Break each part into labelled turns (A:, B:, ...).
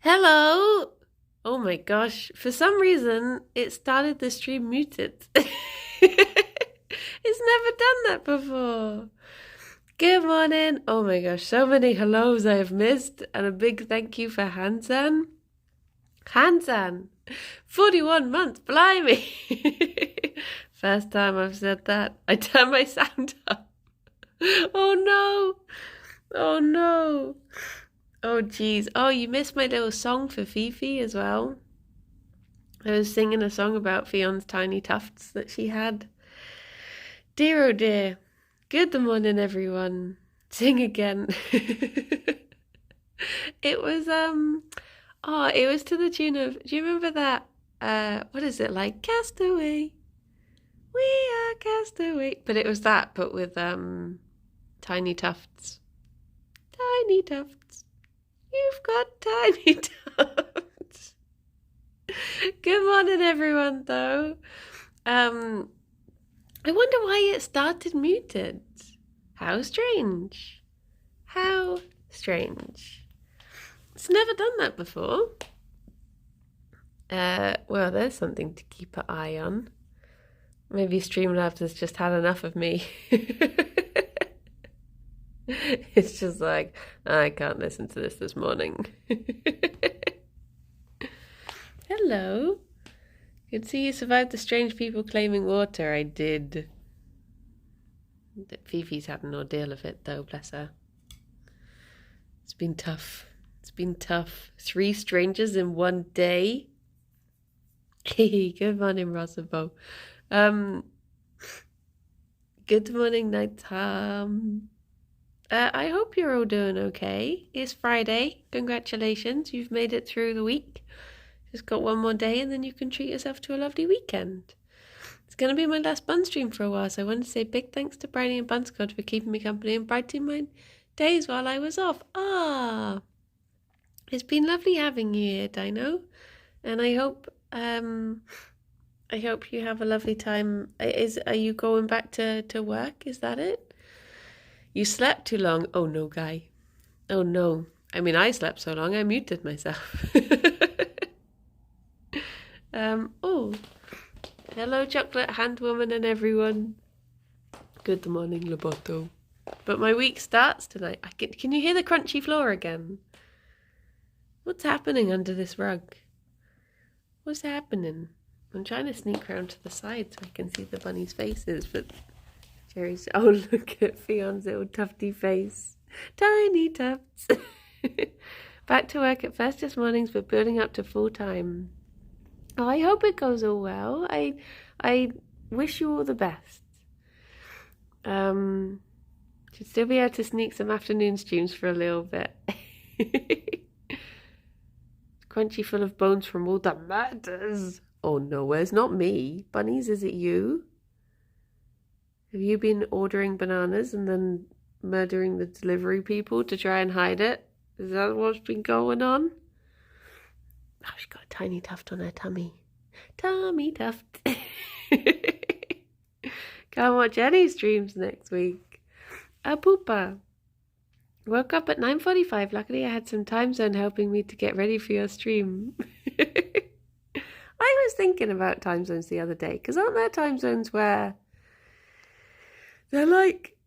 A: Hello! Oh my gosh, for some reason it started the stream muted. It's never done that before. Good morning. Oh my gosh, so many hellos I have missed, and a big thank you for Hansan. Hansan! 41 months, blimey! First time I've said that. I turned my sound up. Oh no! Oh no! Oh geez. Oh, you missed my little song for Fifi as well. I was singing a song about Fion's tiny tufts that she had. Dear oh dear. Good morning everyone. Sing again. It was it was to the tune of, do you remember that what is it, like Castaway? We are castaway. But it was that, but with tiny tufts. Tiny tufts. You've got tiny tufts. Good morning, everyone, though. I wonder why it started muted. How strange. How strange. It's never done that before. Well, there's something to keep an eye on. Maybe Streamlabs has just had enough of me. It's just like, I can't listen to this morning. Hello. Good to see you survived the strange people claiming water. I did. Fifi's had an ordeal of it, though, bless her. It's been tough. It's been tough. 3 strangers in one day. Good morning, Rosabo. Good morning, Nightham. I hope you're all doing okay. It's Friday. Congratulations. You've made it through the week. Just got one more day and then you can treat yourself to a lovely weekend. It's going to be my last bun stream for a while, so I want to say big thanks to Briny and Bunscod for keeping me company and brightening my days while I was off. It's been lovely having you here, Dino. And I hope you have a lovely time. Are you going back to work? Is that it? You slept too long. Oh no, Guy. Oh no. I mean, I slept so long I muted myself. Oh, hello, chocolate hand woman and everyone. Good morning, Loboto. But my week starts tonight. Can you hear the crunchy floor again? What's happening under this rug? What's happening? I'm trying to sneak around to the side so I can see the bunny's faces, but Jerry's... Oh, look at Fion's little tufty face. Tiny tufts. Back to work at first just mornings, but building up to full time. Oh, I hope it goes all well. I wish you all the best. Should still be able to sneak some afternoon streams for a little bit. Crunchy full of bones from all the murders. Oh no, it's not me. Bunnies, is it you? Have you been ordering bananas and then murdering the delivery people to try and hide it? Is that what's been going on? Oh, she's got a tiny tuft on her tummy. Tummy tuft. Can't watch any streams next week. A poopa. Woke up at 9:45. Luckily, I had some time zone helping me to get ready for your stream. I was thinking about time zones the other day, because aren't there time zones where they're like,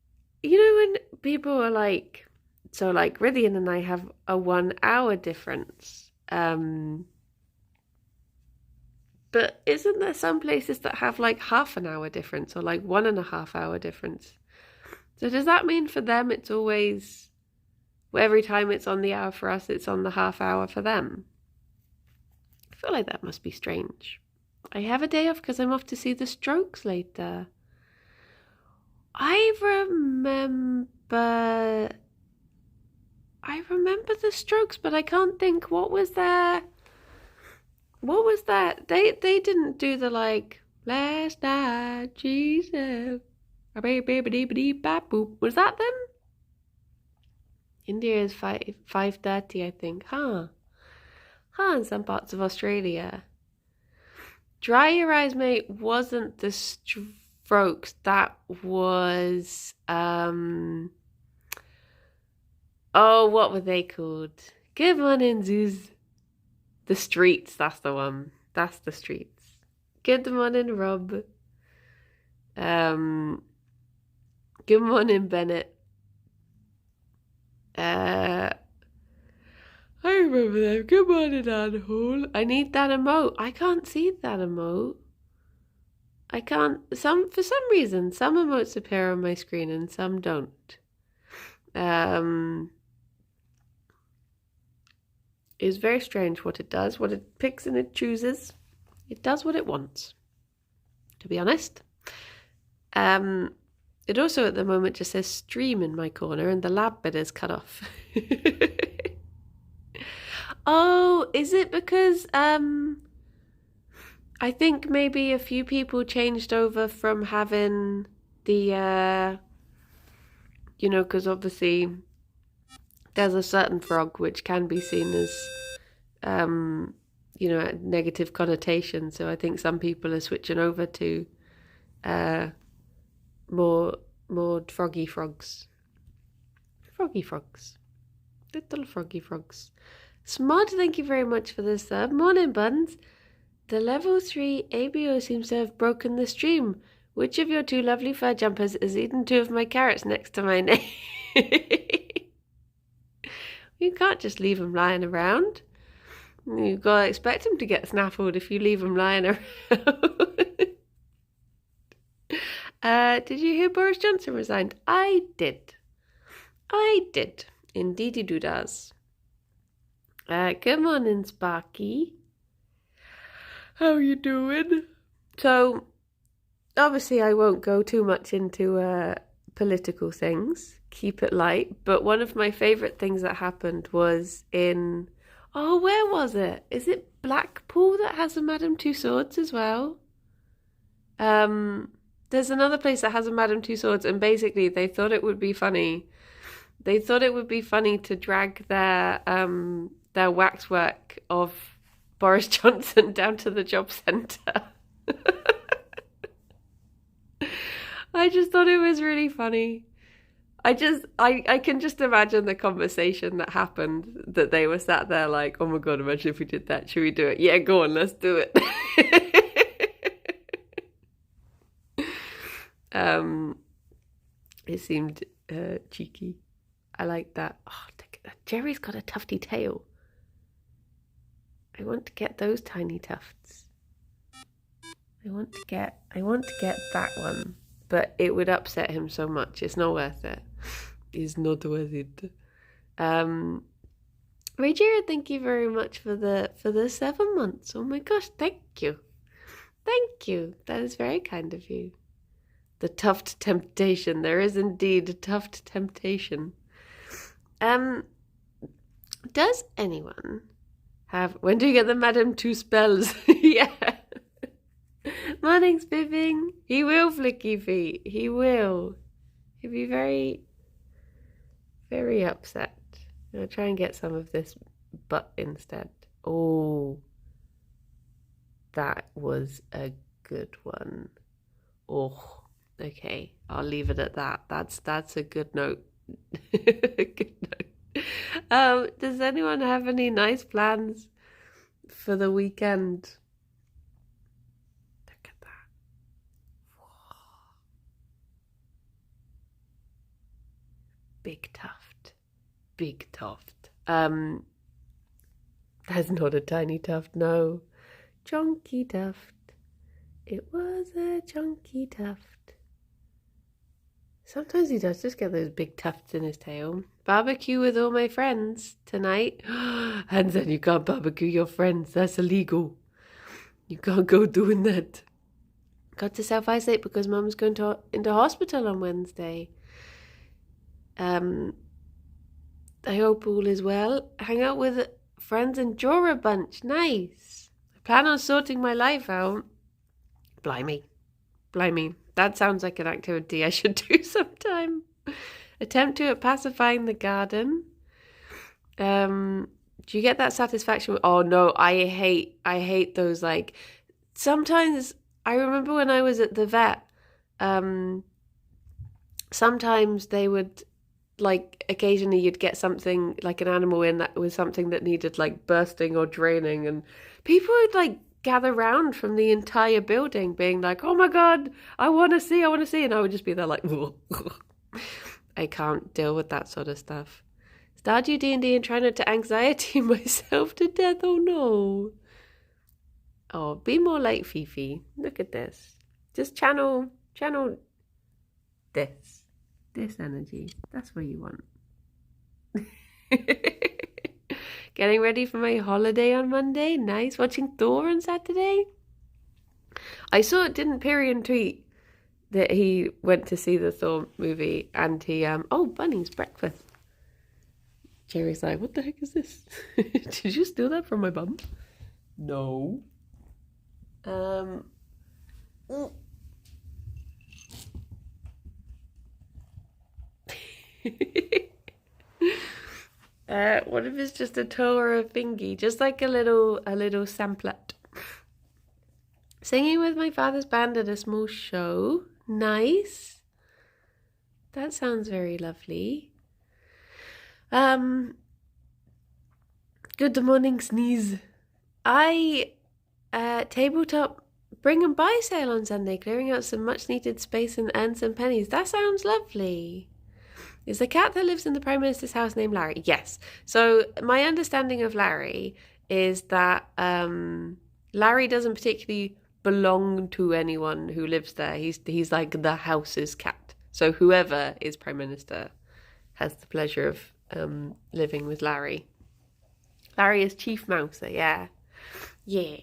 A: you know, when people are like, so like Rithian and I have a 1 hour difference. But isn't there some places that have like half an hour difference or like 1.5 hour difference? So does that mean for them it's always, every time it's on the hour for us, it's on the half hour for them? I feel like that must be strange. I have a day off because I'm off to see the Strokes later. I remember the Strokes, but I can't think what was that? They didn't do the like last night Jesus. Was that them? India is 5:30, I think. In some parts of Australia. Dry Your Eyes, Mate wasn't the Strokes. That was oh, what were they called? Good morning, Zeus. The streets, that's the one. That's the streets. Good morning, Rob. Good morning, Bennett. I remember them. Good morning, Anne Hall. I need that emote. I can't see that emote. I can't. For some reason, some emotes appear on my screen and some don't. It's very strange what it does, what it picks and it chooses. It does what it wants, to be honest. It also at the moment just says stream in my corner and the lab bit is cut off. Oh, is it because I think maybe a few people changed over from having the because obviously there's a certain frog which can be seen as a negative connotation. So I think some people are switching over to more froggy frogs. Froggy frogs. Little froggy frogs. Smart, thank you very much for this sub. Morning, Buns. The level 3 ABO seems to have broken the stream. Which of your two lovely fur jumpers has eaten 2 of my carrots next to my name? You can't just leave them lying around. You've got to expect them to get snaffled if you leave them lying around. Did you hear Boris Johnson resigned? I did. Indeed he does. Good morning, Sparky. How you doing? So, obviously I won't go too much into political things. Keep it light. But one of my favourite things that happened was in... Oh, where was it? Is it Blackpool that has a Madame Tussauds as well? There's another place that has a Madame Tussauds, and basically they thought it would be funny. They thought it would be funny to drag their waxwork of Boris Johnson down to the job centre. I just thought it was really funny. I can just imagine the conversation that happened, that they were sat there like, oh my God, imagine if we did that. Should we do it? Yeah, go on, let's do it. It seemed cheeky. I like that. Oh, look at that. Gerry's got a tufty tail. I want to get those tiny tufts. I want to get that one, but it would upset him so much. It's not worth it. It's not worth it. Ray Jared, thank you very much for the 7 months. Oh my gosh, thank you. That is very kind of you. The tuft temptation. There is indeed a tuft temptation. Does anyone have... When do you get the Madame Two spells? Yeah. Morning, Spiffing. He will, Flicky Feet. He will. He'll be very, very upset. I'll try and get some of this butt instead. Oh, that was a good one. Oh. Okay, I'll leave it at that. That's a good note. Good note. Does anyone have any nice plans for the weekend? Look at that. Whoa. Big tuft. That's not a tiny tuft, no. Chunky tuft. It was a chunky tuft. Sometimes he does just get those big tufts in his tail. Barbecue with all my friends tonight. Hands on, you can't barbecue your friends. That's illegal. You can't go doing that. Got to self-isolate because Mum's going into hospital on Wednesday. I hope all is well. Hang out with friends and draw a bunch. Nice. I plan on sorting my life out. Blimey. That sounds like an activity I should do sometime. Attempt to at pacifying the garden. Do you get that satisfaction? Oh no, I hate those, like, sometimes I remember when I was at the vet, sometimes they would like occasionally you'd get something like an animal in that was something that needed like bursting or draining, and people would like gather round from the entire building being like, oh my god, I want to see, and I would just be there like I can't deal with that sort of stuff. Stardew D&D and try not to anxiety myself to death. Oh no. Oh, be more like Fifi. Look at this. Just channel this energy. That's what you want. Getting ready for my holiday on Monday. Nice. Watching Thor on Saturday. I saw it, didn't Pyrian tweet that he went to see the Thor movie, and he oh, bunnies breakfast. Jerry's like, what the heck is this? Did you steal that from my bum? No. What if it's just a toe or a fingy? Just like a little samplet. Singing with my father's band at a small show. Nice. That sounds very lovely. Good morning, sneeze. I tabletop bring and buy sale on Sunday, clearing out some much needed space and earn some pennies. That sounds lovely. Is the cat that lives in the Prime Minister's house named Larry? Yes. So my understanding of Larry is that Larry doesn't particularly belong to anyone who lives there. He's like the house's cat. So whoever is Prime Minister has the pleasure of living with Larry. Larry is Chief Mouser, yeah. Yeah.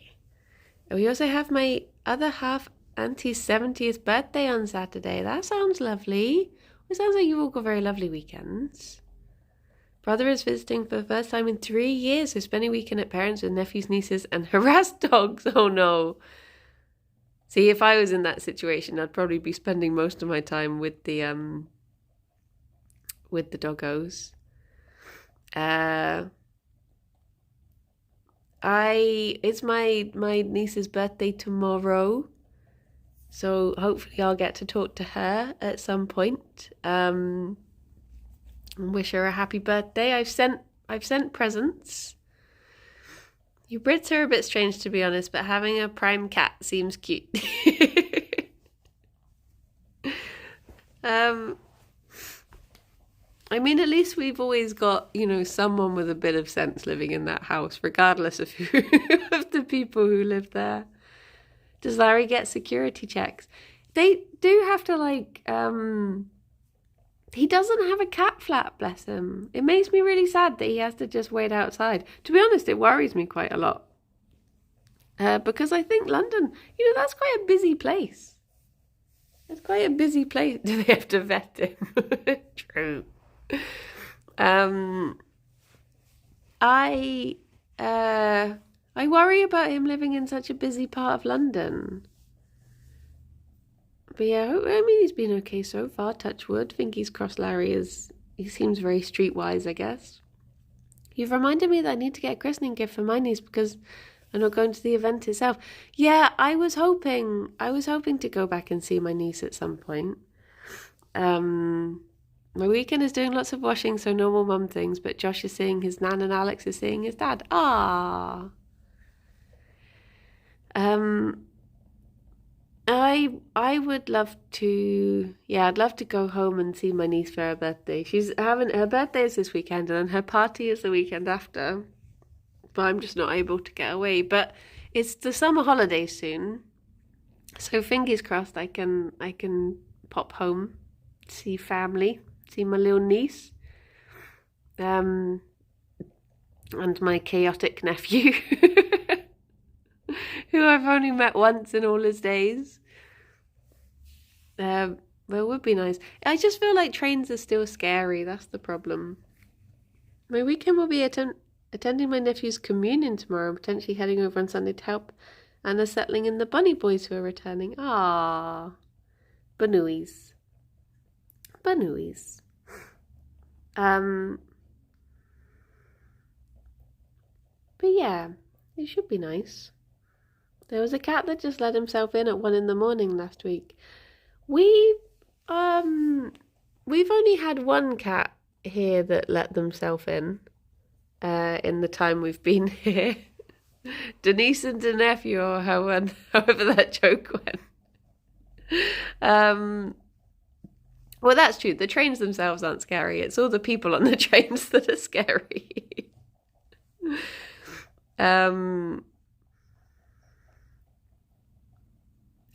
A: And we also have my other half auntie's 70th birthday on Saturday. That sounds lovely. It sounds like you've all got very lovely weekends. Brother is visiting for the first time in 3 years, so spending a weekend at parents with nephews, nieces, and harassed dogs. Oh no. See, if I was in that situation, I'd probably be spending most of my time with the doggos. It's my niece's birthday tomorrow, so hopefully I'll get to talk to her at some point. And wish her a happy birthday. I've sent presents. You Brits are a bit strange, to be honest, but having a prime cat seems cute. I mean, at least we've always got, someone with a bit of sense living in that house, regardless of who of the people who live there. Does Larry get security checks? They do have to, he doesn't have a cat flat, bless him. It makes me really sad that he has to just wait outside. To be honest, it worries me quite a lot. Because I think London, that's quite a busy place. It's quite a busy place. Do they have to vet him? True. I worry about him living in such a busy part of London. But yeah, I mean, he's been okay so far, touch wood. Fingers crossed Larry he seems very streetwise, I guess. You've reminded me that I need to get a christening gift for my niece because I'm not going to the event itself. Yeah, I was hoping to go back and see my niece at some point. My weekend is doing lots of washing, so normal mum things, but Josh is seeing his nan and Alex is seeing his dad. Ah. I would love to, I'd love to go home and see my niece for her birthday. Her birthday is this weekend and then her party is the weekend after. But I'm just not able to get away. But it's the summer holiday soon. So fingers crossed I can pop home, see family, see my little niece. And my chaotic nephew. Who I've only met once in all his days. Well, it would be nice. I just feel like trains are still scary. That's the problem. My weekend will be attending my nephew's communion tomorrow and potentially heading over on Sunday to help Anna settling in the bunny boys who are returning. Ah, Banooies. Banooies. But yeah, it should be nice. There was a cat that just let himself in at 1 a.m. last week. We've only had one cat here that let themselves in the time we've been here. Denise and the nephew, or however that joke went. Well, that's true. The trains themselves aren't scary. It's all the people on the trains that are scary.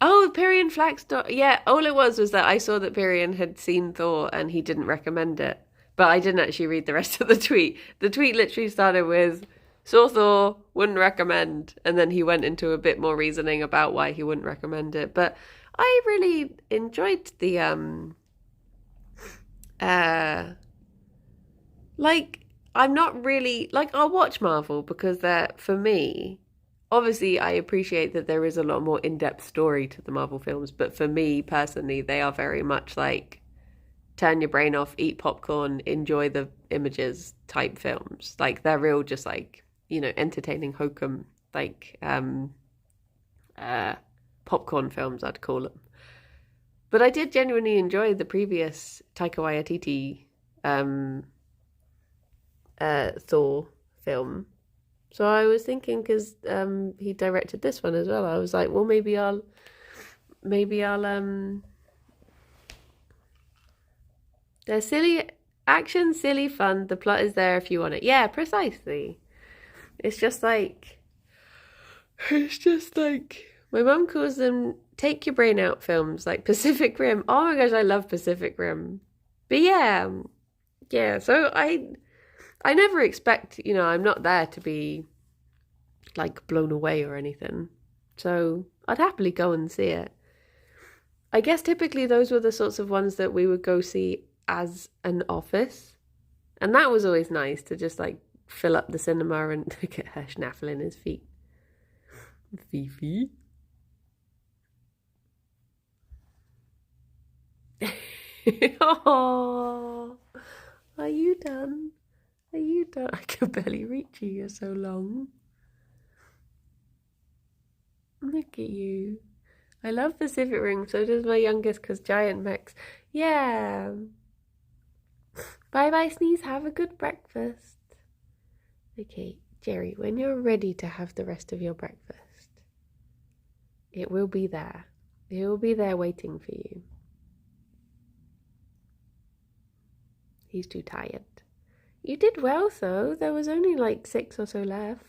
A: Oh, Pyrian Flaxdor. Yeah, all it was that I saw that Pyrian had seen Thor and he didn't recommend it. But I didn't actually read the rest of the tweet. The tweet literally started with, saw Thor, wouldn't recommend. And then he went into a bit more reasoning about why he wouldn't recommend it. But I really enjoyed the, I'm not really, I'll watch Marvel because for me, obviously, I appreciate that there is a lot more in-depth story to the Marvel films, but for me personally, they are very much like turn your brain off, eat popcorn, enjoy the images type films. Like they're real, just entertaining hokum, popcorn films, I'd call them. But I did genuinely enjoy the previous Taika Waititi Thor film. So I was thinking, because he directed this one as well, I was like, well, maybe I'll they're silly action, silly fun. The plot is there if you want it. Yeah, precisely. It's just like my mum calls them take your brain out films, like Pacific Rim. Oh my gosh, I love Pacific Rim. But yeah. So I never expect, I'm not there to be blown away or anything. So I'd happily go and see it. I guess typically those were the sorts of ones that we would go see as an office. And that was always nice to just fill up the cinema and get her snaffling his feet. Fifi. Oh, are you done? Are you done? I can barely reach you. You're so long. Look at you. I love Pacific Rim. So does my youngest, because giant mechs. Yeah. Bye-bye, Sneeze. Have a good breakfast. Okay, Gerry, when you're ready to have the rest of your breakfast, it will be there. It will be there waiting for you. He's too tired. You did well, though. There was only 6 or so left.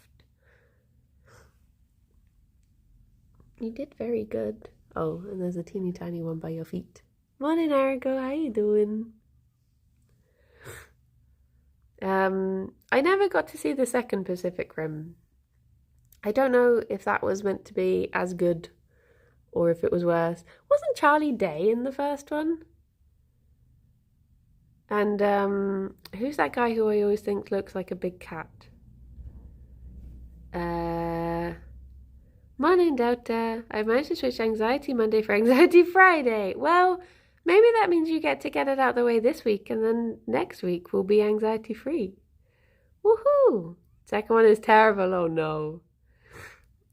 A: You did very good. Oh, and there's a teeny tiny one by your feet. Morning, Arago. How you doing? I never got to see the second Pacific Rim. I don't know if that was meant to be as good or if it was worse. Wasn't Charlie Day in the first one? And who's that guy who I always think looks like a big cat? Morning, Delta. I managed to switch Anxiety Monday for Anxiety Friday. Well, maybe that means you get to get it out the way this week, and then next week will be anxiety free. Woohoo! Second one is terrible. Oh no.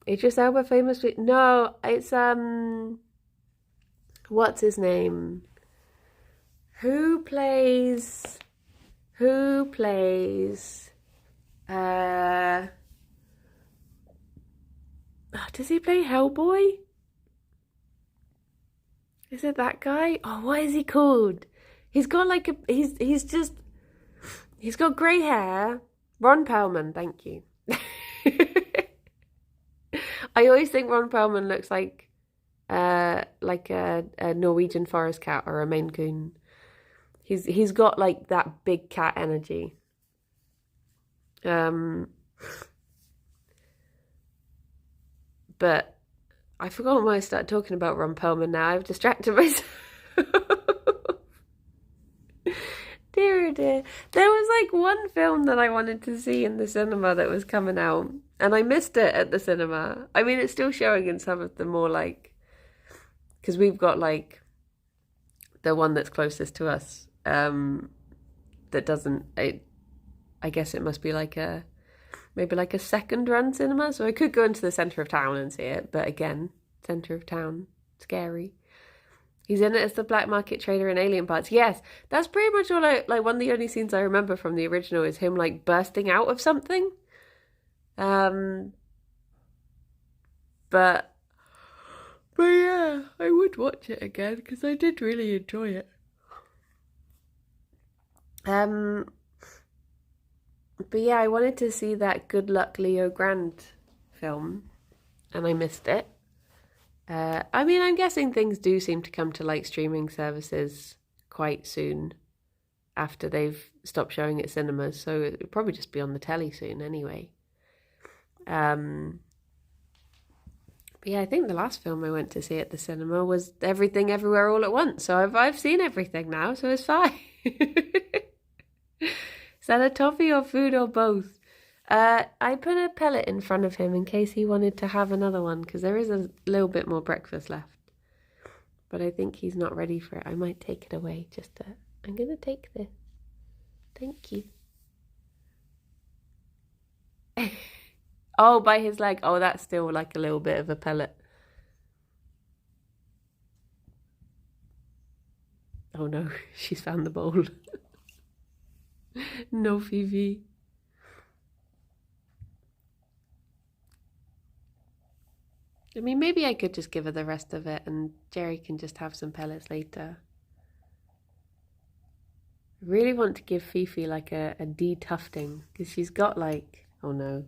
A: Idris Elba famously. No, it's what's his name? Who plays does he play Hellboy? Is it that guy? Oh, what is he called? He's got he's got grey hair. Ron Perlman, thank you. I always think Ron Perlman looks like a Norwegian forest cat or a Maine Coon. He's got that big cat energy. But I forgot why I started talking about Ron Perlman now. I've distracted myself. Dear, oh dear. There was one film that I wanted to see in the cinema that was coming out, and I missed it at the cinema. I mean, it's still showing in some of the more because we've got the one that's closest to us that doesn't. I guess it must be maybe a second run cinema, so I could go into the centre of town and see it, but again, centre of town, scary. He's in it as the black market trader in Alien Parts. Yes, that's pretty much all one of the only scenes I remember from the original is him like bursting out of something. But yeah, I would watch it again because I did really enjoy it. But yeah, I wanted to see that Good Luck Leo Grand film, and I missed it. I mean, I'm guessing things do seem to come to like streaming services quite soon after they've stopped showing at cinemas, so it'll probably just be on the telly soon anyway. But yeah, I think the last film I went to see at the cinema was Everything Everywhere All at Once, so I've seen everything now, so it's fine. Is that a toffee or food or both? I put a pellet in front of him in case he wanted to have another one, because there is a little bit more breakfast left. But I think he's not ready for it. I might take it away just to... I'm going to take this. Thank you. Oh, by his leg. Oh, that's still like a little bit of a pellet. Oh no, she's found the bowl. No, Fifi. I mean, maybe I could just give her the rest of it and Gerry can just have some pellets later. I really want to give Fifi like a de-tufting because she's got like... Oh no.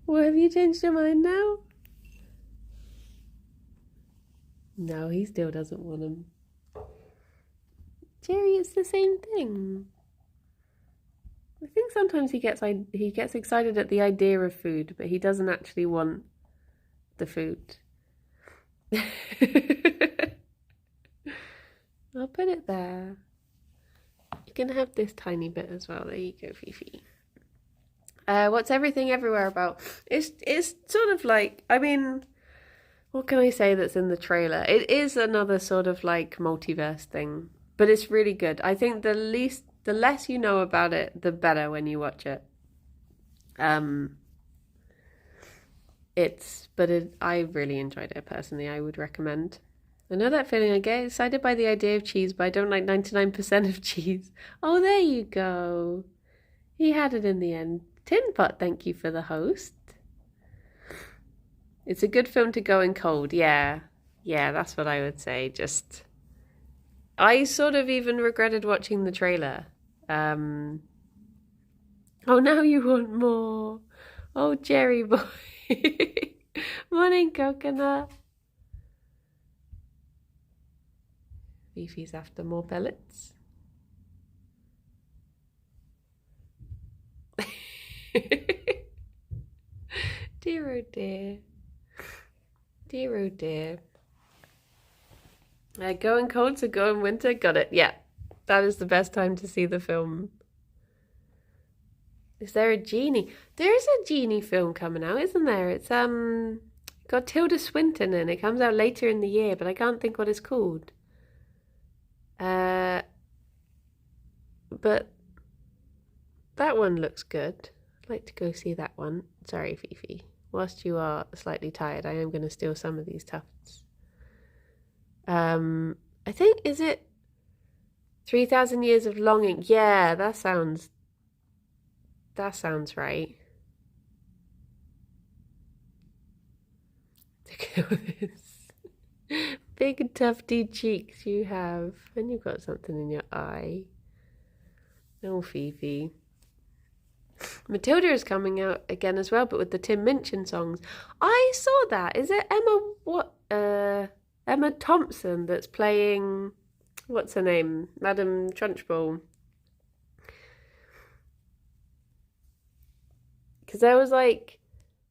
A: Well, have you changed your mind now? No, he still doesn't want him. Gerry, it's the same thing. I think sometimes he gets excited at the idea of food, but he doesn't actually want the food. I'll put it there. You can have this tiny bit as well. There you go, Fifi. What's Everything Everywhere about? It's sort of like, I mean, what can I say that's in the trailer? It is another sort of like multiverse thing, but it's really good. I think the less you know about it, the better when you watch it. I really enjoyed it personally. I would recommend. I know that feeling. I get excited by the idea of cheese, but I don't like 99% of cheese. Oh, there you go. He had it in the end. Tin Pot, thank you for the host. It's a good film to go in cold. Yeah, that's what I would say. Just, I sort of even regretted watching the trailer. Oh, now you want more. Oh, Gerry boy. Morning, Coconut. Fifi's after more pellets. Dear oh dear. Dear oh dear. Going cold to go in winter. Got it. Yeah. That is the best time to see the film. Is there a genie? There is a genie film coming out, isn't there? It's got Tilda Swinton in. It comes out later in the year, but I can't think what it's called. But that one looks good. I'd like to go see that one. Sorry, Fifi. Whilst you are slightly tired, I am going to steal some of these tufts. I think, is it 3,000 Years of Longing? Yeah, that sounds right. Look at this. Big tufty cheeks you have. And you've got something in your eye. Oh, Fifi. Matilda is coming out again as well, but with the Tim Minchin songs. I saw that. Is it Emma Thompson that's playing, what's her name? Madam Trunchbull. Because I was like,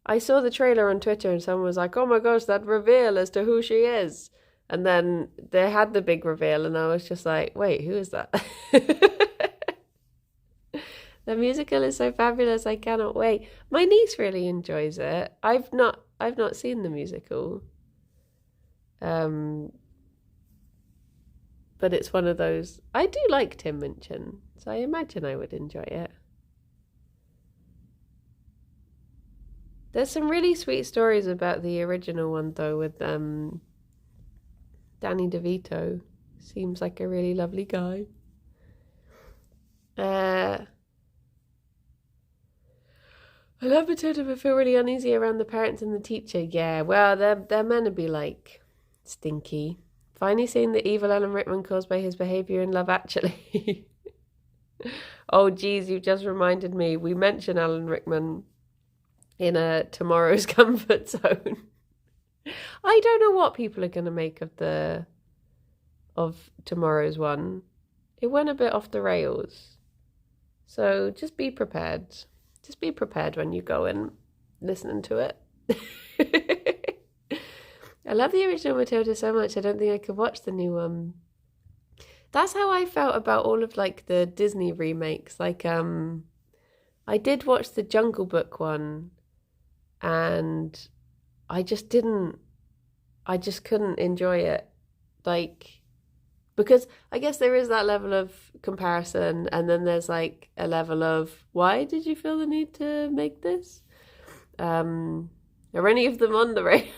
A: I saw the trailer on Twitter and someone was like, oh my gosh, that reveal as to who she is. And then they had the big reveal and I was just like, wait, who is that? The musical is so fabulous, I cannot wait. My niece really enjoys it. I've not seen the musical. But it's one of those, I do like Tim Minchin, so I imagine I would enjoy it. There's some really sweet stories about the original one though, with Danny DeVito. Seems like a really lovely guy. I love Matilda but feel really uneasy around the parents and the teacher. Yeah, well, they're meant to be like stinky. Finally seeing the evil Alan Rickman caused by his behaviour in Love Actually. Oh geez, you've just reminded me. We mentioned Alan Rickman in a Tomorrow's Comfort Zone. I don't know what people are going to make of tomorrow's one. It went a bit off the rails. So just be prepared. Just be prepared when you go and listening to it. I love the original Matilda so much, I don't think I could watch the new one. That's how I felt about all of like the Disney remakes. Like I did watch the Jungle Book one and I just couldn't enjoy it. Like, because I guess there is that level of comparison, and then there's like a level of, why did you feel the need to make this? Are any of them on the radio?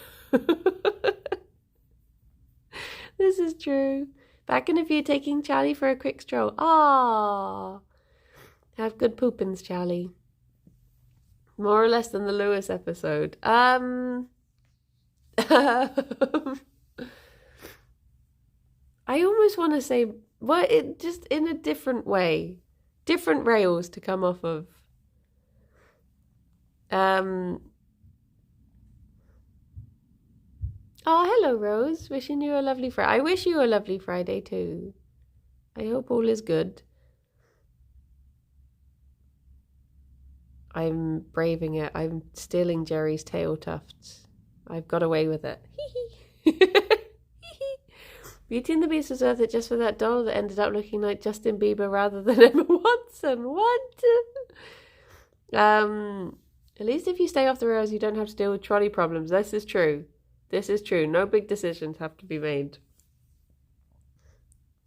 A: This is true. Back in a few, taking Charlie for a quick stroll. Ah, have good poopins, Charlie. More or less than the Lewis episode. I almost want to say, well, it just in a different way, different rails to come off of. Oh, hello, Rose. Wishing you a lovely Friday. I wish you a lovely Friday too. I hope all is good. I'm braving it. I'm stealing Jerry's tail tufts. I've got away with it. Beauty and the Beast was worth it just for that doll that ended up looking like Justin Bieber rather than Emma Watson. What? At least if you stay off the rails, you don't have to deal with trolley problems. This is true. This is true. No big decisions have to be made.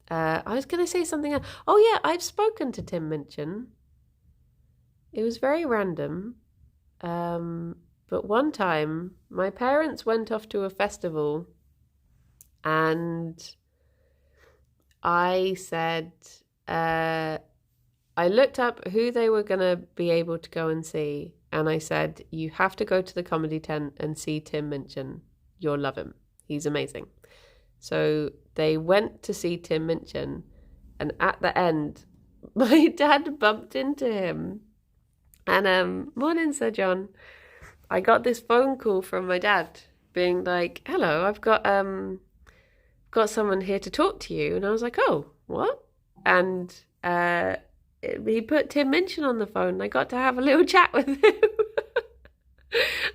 A: I was going to say something else. Oh yeah, I've spoken to Tim Minchin. It was very random. But one time, my parents went off to a festival and I said, I looked up who they were going to be able to go and see. And I said, you have to go to the Comedy Tent and see Tim Minchin. You'll love him. He's amazing. So they went to see Tim Minchin. And at the end, my dad bumped into him. And morning, Sir John. I got this phone call from my dad being like, hello, I've got someone here to talk to you. And I was like, oh, what? And he put Tim Minchin on the phone. And I got to have a little chat with him.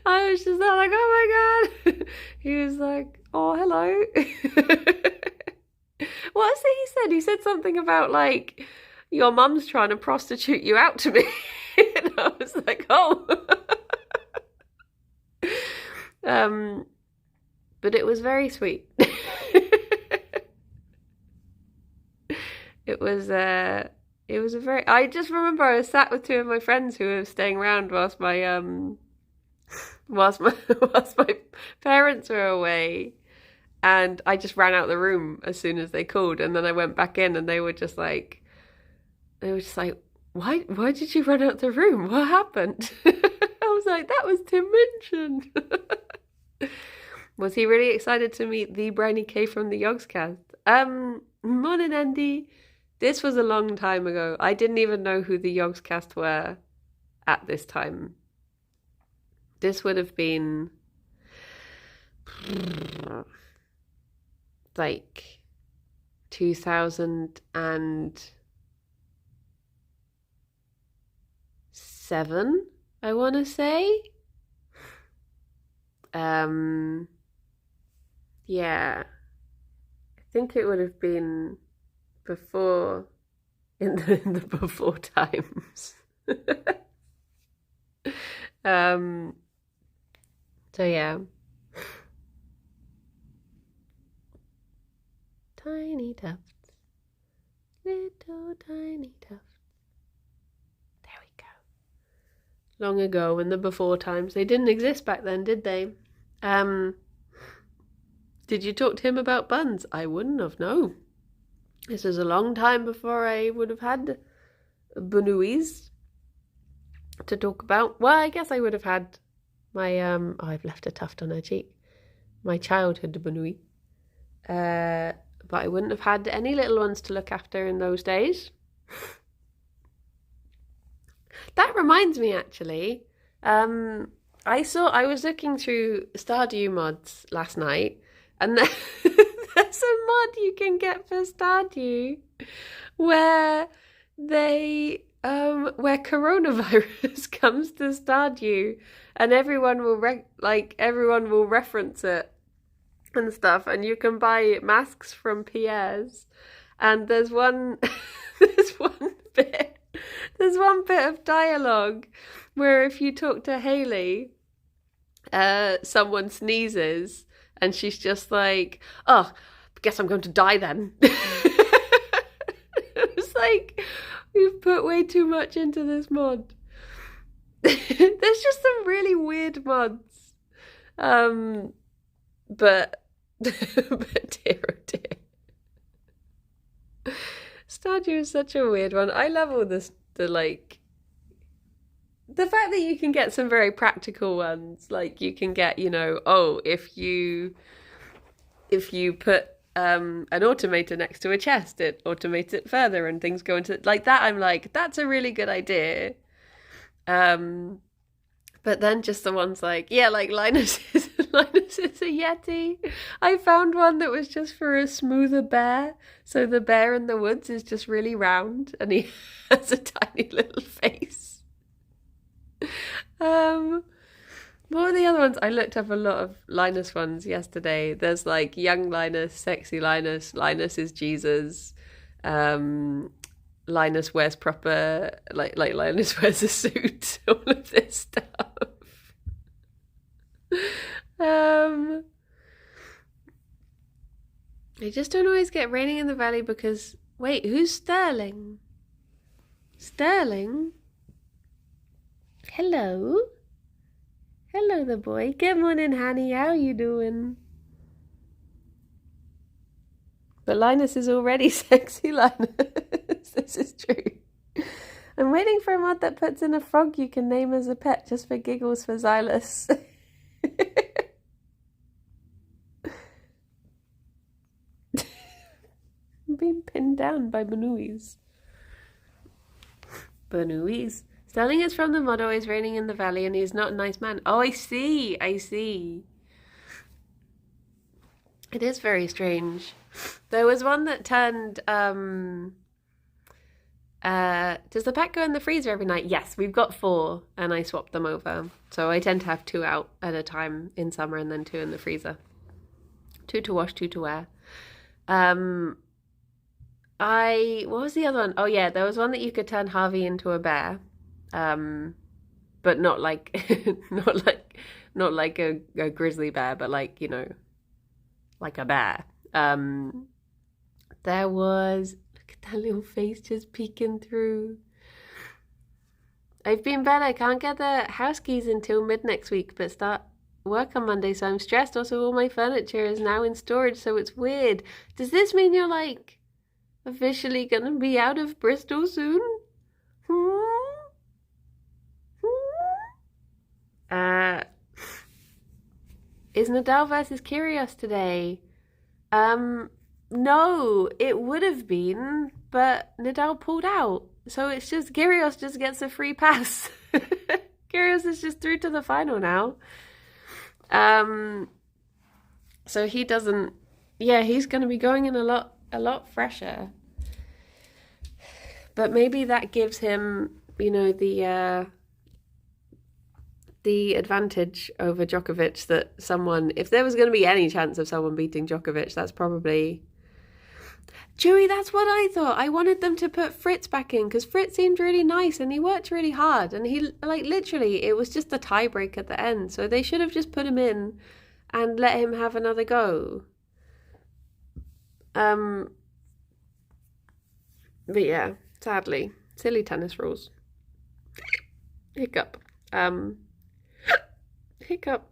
A: I was just like, oh my God. He was like, oh, hello. What was it he said? He said something about like, your mum's trying to prostitute you out to me. And I was like, oh. But it was very sweet. It was a very, I just remember I was sat with two of my friends who were staying around whilst my parents were away, and I just ran out the room as soon as they called, and then I went back in and they were just like why did you run out the room? What happened? I was like, that was Tim Minchin. Was he really excited to meet the Briny K from the Yogscast? Morning, Andy. This was a long time ago. I didn't even know who the Yogscast were at this time. This would have been like 2007, I want to say. Yeah, I think it would have been before, in the before times. So yeah. Tiny tufts, little tiny tufts. There we go. long ago in the before times. They didn't exist back then, did they? Did you talk to him about buns? I wouldn't have, no. This was a long time before I would have had bunuis to talk about. Well, I guess I would have had my, I've left a tuft on her cheek. My childhood bunui. But I wouldn't have had any little ones to look after in those days. That reminds me, actually. I was looking through Stardew mods last night, and there's a mod you can get for Stardew where where coronavirus comes to Stardew, and everyone will reference it and stuff, and you can buy masks from Pierre's, and there's one bit of dialogue where if you talk to Haley, someone sneezes and she's just like, "Oh, guess I'm going to die then." It's like, we've put way too much into this mod. There's just some really weird mods. But dear oh dear. Stardew is such a weird one. I love all this, the fact that you can get some very practical ones. Like you can get, if you put an automator next to a chest, it automates it further and things go into like that. I'm like, that's a really good idea. But then just the ones like, yeah, like Linus is a Yeti. I found one that was just for a smoother bear. So the bear in the woods is just really round and he has a tiny little face. What were the other ones? I looked up a lot of Linus ones yesterday. There's like young Linus, sexy Linus, Linus is Jesus, Linus wears proper, like Linus wears a suit, all of this stuff. I just don't always get raining in the valley because, wait, who's Sterling? Sterling? Hello? Hello, the boy. Good morning, Hanny. How you doing? But Linus is already sexy Linus. This is true. I'm waiting for a mod that puts in a frog you can name as a pet just for giggles for Xylus. I'm being pinned down by Banuis. Banuis. Sterling is from the mod Always Raining in the Valley and he's not a nice man. Oh, I see. It is very strange. There was one that turned, does the pack go in the freezer every night? Yes, we've got 4 and I swapped them over. So I tend to have 2 out at a time in summer and then 2 in the freezer. 2 to wash, 2 to wear. What was the other one? Oh yeah, there was one that you could turn Harvey into a bear. But not like, not like a grizzly bear, but like, like a bear. There was, look at that little face just peeking through. I've been better. Can't get the house keys until mid next week, but start work on Monday, so I'm stressed. Also, all my furniture is now in storage, so it's weird. Does this mean you're like officially gonna be out of Bristol soon? Is Nadal versus Kyrgios today? No, it would have been, but Nadal pulled out. So it's just, Kyrgios just gets a free pass. Kyrgios is just through to the final now. So he doesn't, he's going to be going in a lot fresher. But maybe that gives him, the advantage over Djokovic that if there was going to be any chance of someone beating Djokovic, that's probably... Chewy, that's what I thought. I wanted them to put Fritz back in because Fritz seemed really nice and he worked really hard and he, literally, it was just a tiebreak at the end. So they should have just put him in and let him have another go. But yeah, sadly, silly tennis rules. Hiccup. Hiccup.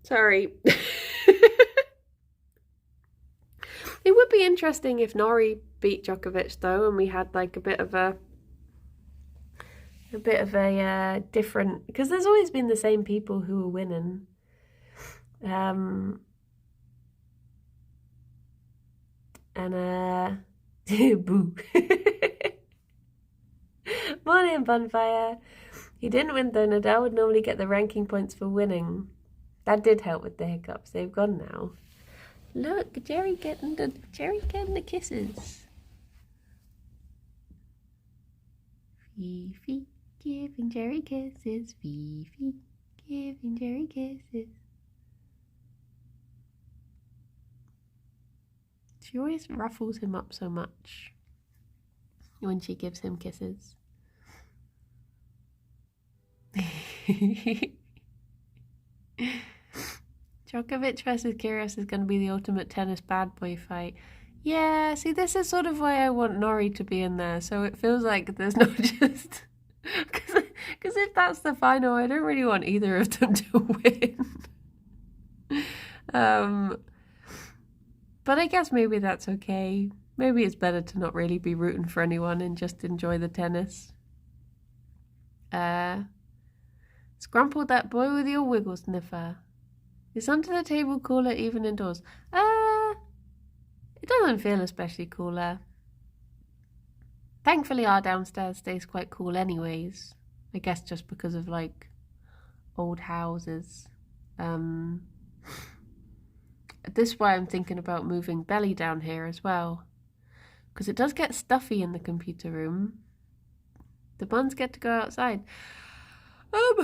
A: Sorry. It would be interesting if Nori beat Djokovic though, and we had like a bit of a different, because there's always been the same people who are winning. And boo. Morning, Bonfire. He didn't win though. Nadal would normally get the ranking points for winning. That did help with the hiccups. They've gone now. Look, Gerry getting the kisses. Fifi giving Gerry kisses. Fifi giving Gerry kisses. She always ruffles him up so much when she gives him kisses. Djokovic versus Kyrgios is going to be the ultimate tennis bad boy fight. Yeah, see, this is sort of why I want Nori to be in there, so it feels like there's not just... Because if that's the final, I don't really want either of them to win. But I guess maybe that's okay. Maybe it's better to not really be rooting for anyone and just enjoy the tennis. Scrumpled that boy with your wiggle sniffer. Is under the table cooler even indoors? It doesn't feel especially cooler. Thankfully our downstairs stays quite cool anyways. I guess just because of like old houses. This is why I'm thinking about moving Belly down here as well. Because it does get stuffy in the computer room. The buns get to go outside.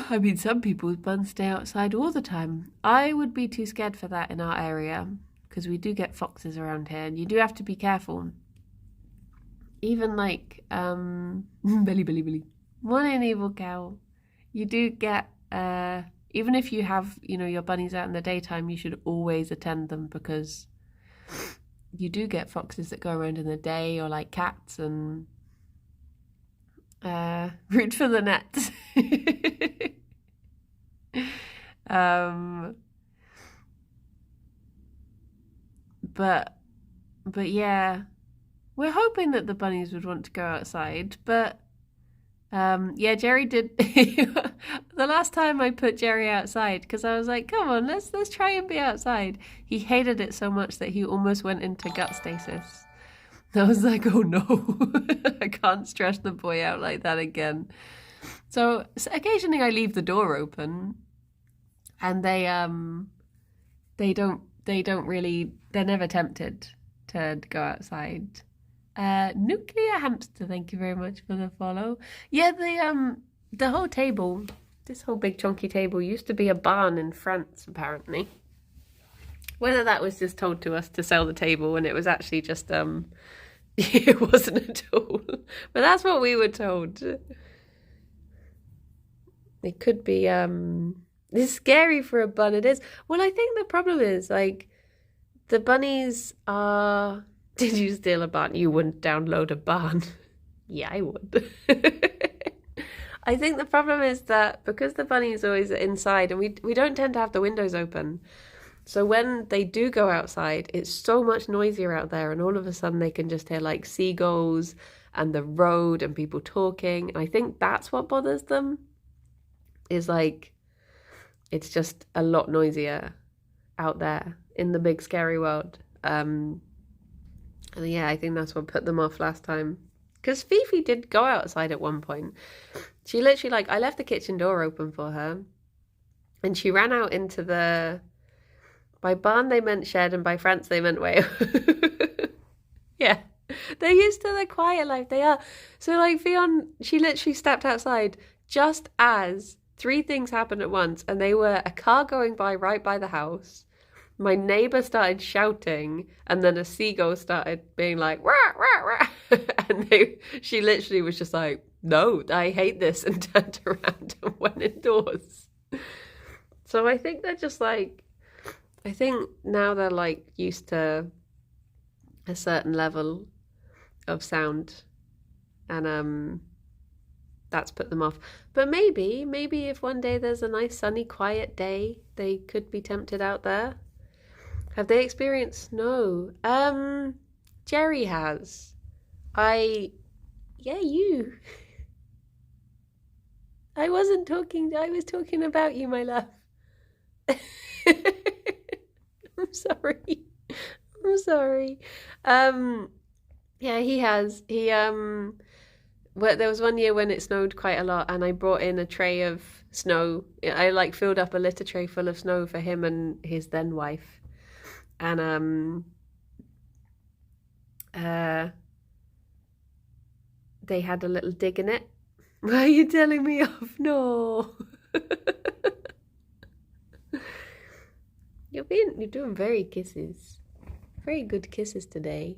A: I mean, some people's buns stay outside all the time. I would be too scared for that in our area, because we do get foxes around here, and you do have to be careful. Even like, Billy. Morning, evil cow. You do get, even if you have, your bunnies out in the daytime, you should always attend them, because you do get foxes that go around in the day, or like cats, and root for the net. But yeah, we're hoping that the bunnies would want to go outside, but yeah, Gerry did. The last time I put Gerry outside, because I was like, come on, let's try and be outside. He hated it so much that he almost went into gut stasis. I was like, oh no, I can't stress the boy out like that again. So occasionally I leave the door open, and they're never tempted to go outside. Nuclear hamster, thank you very much for the follow. Yeah, the whole table, this whole big chunky table used to be a barn in France, apparently. Whether that was just told to us to sell the table and it was actually just it wasn't at all. But that's what we were told. It could be it's scary for a bun, it is. Well, I think the problem is like the bunnies are... Did you steal a barn? You wouldn't download a barn. Yeah, I would. I think the problem is that because the bunny is always inside and we don't tend to have the windows open. So when they do go outside, it's so much noisier out there, and all of a sudden they can just hear like seagulls and the road and people talking. And I think that's what bothers them, is like it's just a lot noisier out there in the big scary world. And yeah, I think that's what put them off last time. Because Fifi did go outside at one point. She literally, like, I left the kitchen door open for her, and she ran out into the... By barn they meant shed, and by France they meant Wales. Yeah, they're used to the quiet life. They are. So, like, Ffion, she literally stepped outside just as 3 things happened at once, and they were a car going by right by the house. My neighbour started shouting, and then a seagull started being like, rah, rah, rah. And she literally was just like, no, I hate this, and turned around and went indoors. So I think they're just like, I think now they're like used to a certain level of sound. And that's put them off. But maybe if one day there's a nice sunny quiet day, they could be tempted out there. Have they experienced snow? Gerry has. You. I wasn't talking, I was talking about you, my love. I'm sorry. I'm sorry. Yeah, he has. Well, there was one year when it snowed quite a lot, and I brought in a tray of snow. I filled up a litter tray full of snow for him and his then wife, and they had a little dig in it. Why are you telling me off? No. You're doing very good kisses today.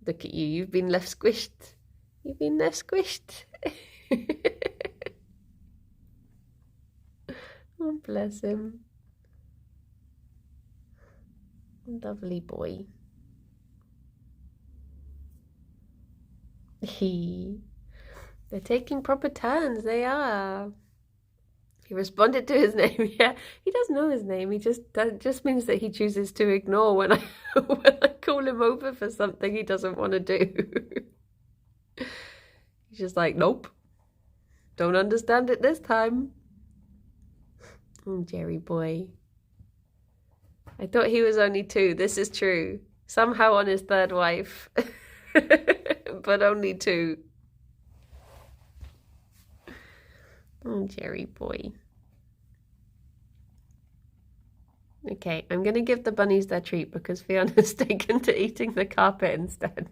A: Look at you, you've been left squished. Oh, bless him. Lovely boy. They're taking proper turns, they are. He responded to his name. Yeah, he does know his name. That just means that he chooses to ignore when I call him over for something he doesn't want to do. He's just like, nope, don't understand it this time. Oh, Gerry boy. I thought he was only 2. This is true. Somehow on his 3rd wife, but only 2. Oh, Gerry boy. Okay, I'm going to give the bunnies their treat because Fiona's taken to eating the carpet instead.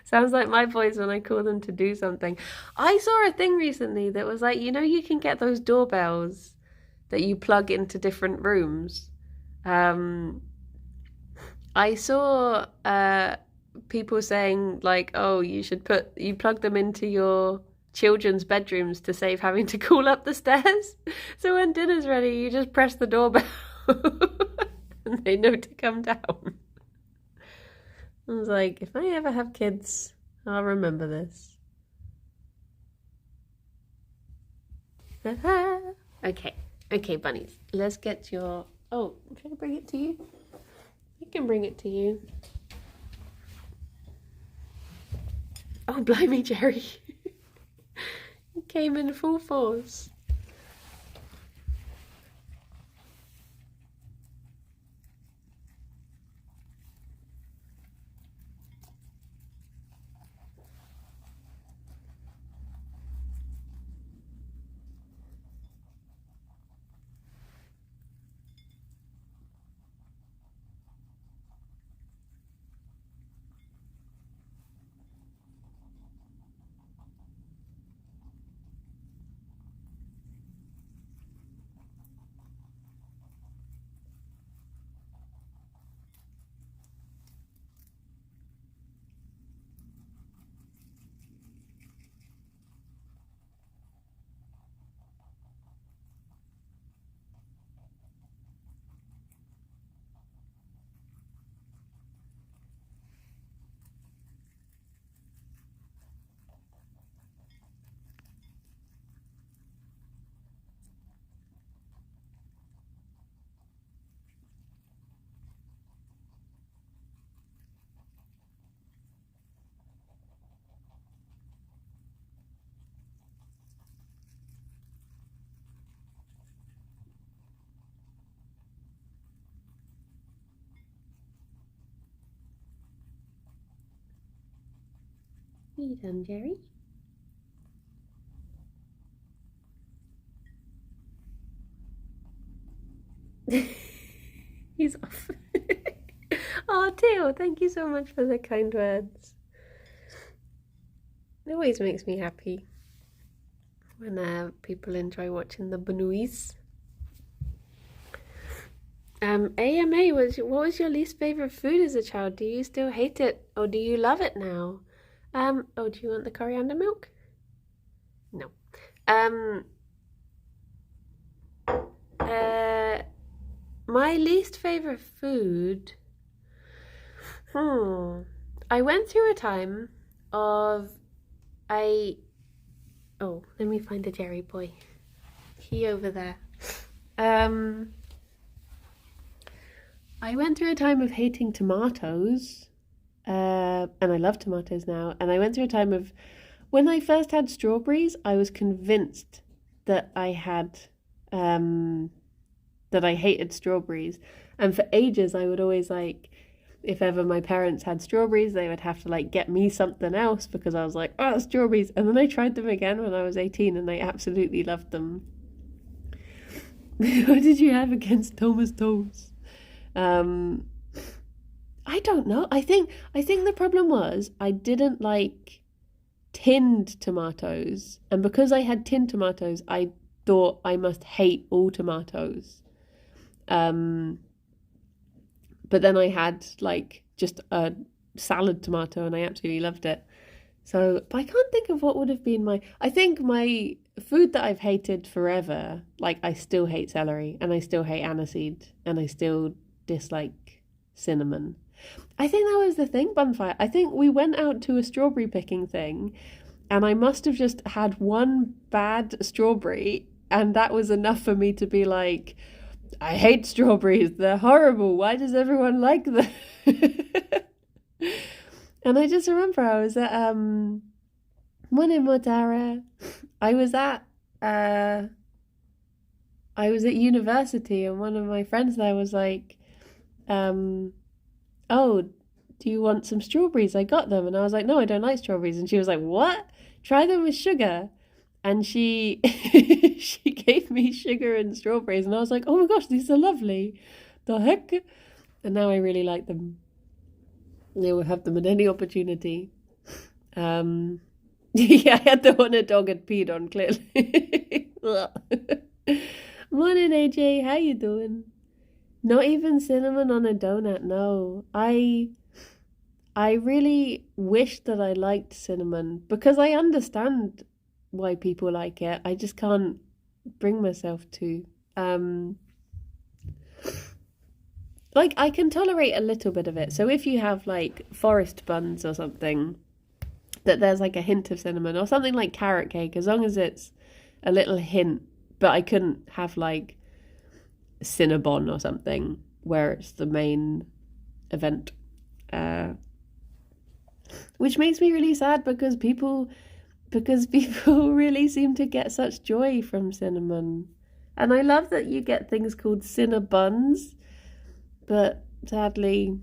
A: Sounds like my boys when I call them to do something. I saw a thing recently that was like, you can get those doorbells that you plug into different rooms. I saw people saying like, oh, you plug them into your children's bedrooms to save having to call up the stairs. So when dinner's ready, you just press the doorbell and they know to come down. I was like, if I ever have kids, I'll remember this. Okay, bunnies. Let's get your... Oh, can I bring it to you? I can bring it to you. Oh, blimey, Gerry. He came in full force. Are you done, Gerry? He's off. Oh, Theo, thank you so much for the kind words. It always makes me happy when people enjoy watching the Benois. AMA, what was your least favourite food as a child? Do you still hate it or do you love it now? Oh, do you want the coriander milk? No. My least favourite food... I went through a time of... I Oh, let me find the Gerry boy. He over there. I went through a time of hating tomatoes, and I love tomatoes now. And I went through a time of, when I first had strawberries, I was convinced that I hated strawberries. And for ages, I would always like, if ever my parents had strawberries, they would have to like get me something else because I was like, oh, strawberries. And then I tried them again when I was 18 and I absolutely loved them. What did you have against Thomas Toes? I don't know. I think the problem was I didn't like tinned tomatoes. And because I had tinned tomatoes, I thought I must hate all tomatoes. But then I had like just a salad tomato and I absolutely loved it. So, but I can't think of what would have been I think my food that I've hated forever, like I still hate celery and I still hate aniseed and I still dislike cinnamon. I think that was the thing, Bunfire. I think we went out to a strawberry picking thing and I must have just had one bad strawberry and that was enough for me to be like, I hate strawberries. They're horrible. Why does everyone like them? And I just remember I was at one in Modara. I was at university and one of my friends there was like, oh, do you want some strawberries? I got them. And I was like, no, I don't like strawberries. And she was like, what? Try them with sugar. And she she gave me sugar and strawberries, and I was like, oh my gosh, these are lovely. The heck? And now I really like them. They will have them at any opportunity. Yeah, I had the one a dog had peed on, clearly. Morning, AJ. How you doing? Not even cinnamon on a donut, no. I really wish that I liked cinnamon because I understand why people like it. I just can't bring myself to. Like, I can tolerate a little bit of it. So if you have like forest buns or something that there's like a hint of cinnamon, or something like carrot cake, as long as it's a little hint. But I couldn't have like Cinnabon or something where it's the main event, which makes me really sad because people really seem to get such joy from cinnamon. And I love that you get things called Cinnabuns, but sadly,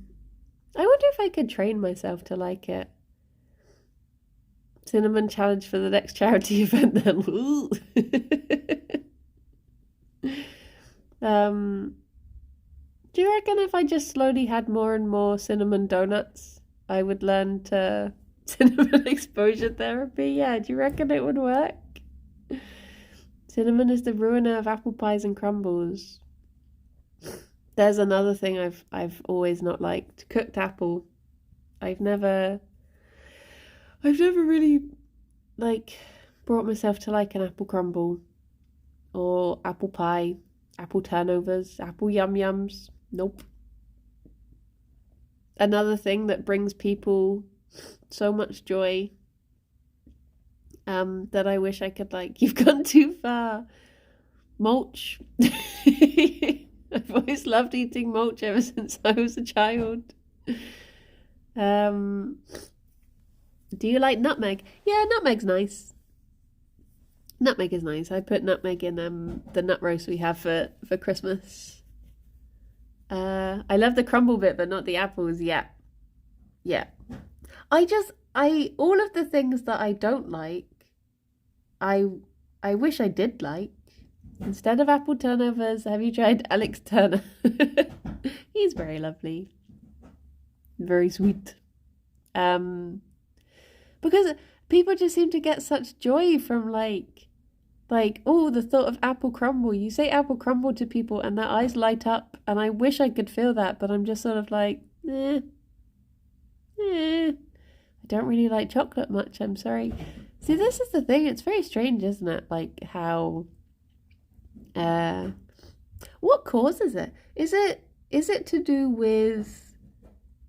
A: I wonder if I could train myself to like it. Cinnamon challenge for the next charity event then. Do you reckon if I just slowly had more and more cinnamon donuts, I would learn to cinnamon exposure therapy? Yeah, do you reckon it would work? Cinnamon is the ruiner of apple pies and crumbles. There's another thing I've always not liked. Cooked apple. I've never really like brought myself to like an apple crumble or apple pie, apple turnovers, apple yum-yums. Nope. Another thing that brings people so much joy that I wish I could like. You've gone too far. Mulch. I've always loved eating mulch ever since I was a child. Do you like nutmeg? Yeah, nutmeg's nice. Nutmeg is nice. I put nutmeg in the nut roast we have for Christmas. I love the crumble bit, but not the apples. Yeah. All of the things that I don't like, I wish I did like. Instead of apple turnovers, have you tried Alex Turner? He's very lovely. Very sweet. Because people just seem to get such joy from like, oh, the thought of apple crumble. You say apple crumble to people and their eyes light up, and I wish I could feel that, but I'm just sort of like, I don't really like chocolate much, I'm sorry. See, this is the thing, it's very strange, isn't it? Like how, what causes it? Is it to do with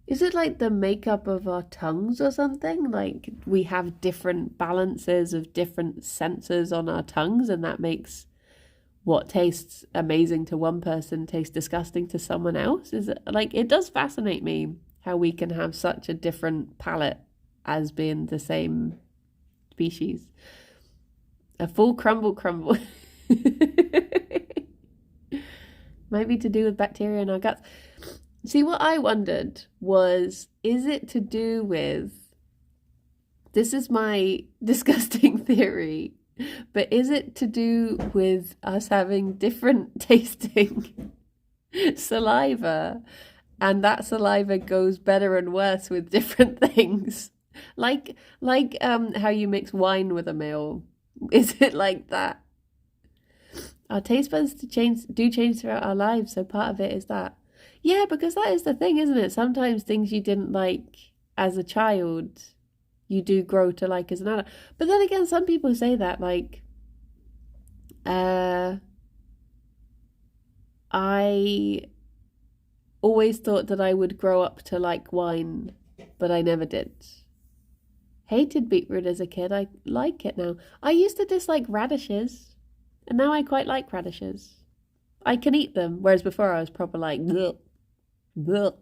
A: Is it like the makeup of our tongues or something? Like we have different balances of different sensors on our tongues, and that makes what tastes amazing to one person taste disgusting to someone else? Is it like, it does fascinate me how we can have such a different palate as being the same species. A full crumble. Might be to do with bacteria in our guts. See, what I wondered was, is it to do with, this is my disgusting theory, but is it to do with us having different tasting saliva, and that saliva goes better and worse with different things? Like how you mix wine with a meal. Is it like that? Our taste buds do change throughout our lives, so part of it is that. Yeah, because that is the thing, isn't it? Sometimes things you didn't like as a child, you do grow to like as an adult. But then again, some people say that, like, I always thought that I would grow up to like wine, but I never did. Hated beetroot as a kid. I like it now. I used to dislike radishes, and now I quite like radishes. I can eat them, whereas before I was proper like, bleh, bleh.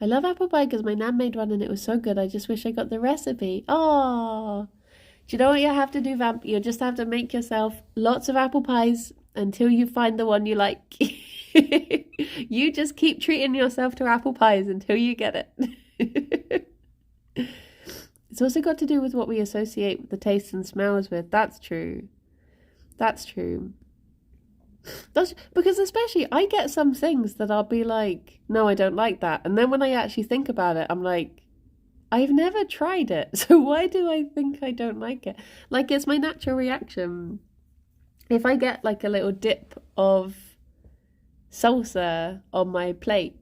A: I love apple pie because my nan made one and it was so good. I just wish I got the recipe. Oh, do you know what you have to do, Vamp? You just have to make yourself lots of apple pies until you find the one you like. You just keep treating yourself to apple pies until you get it. It's also got to do with what we associate the tastes and smells with. That's true. That's true. Because especially I get some things that I'll be like, no, I don't like that. And then when I actually think about it, I'm like, I've never tried it. So why do I think I don't like it? Like, it's my natural reaction. If I get like a little dip of salsa on my plate,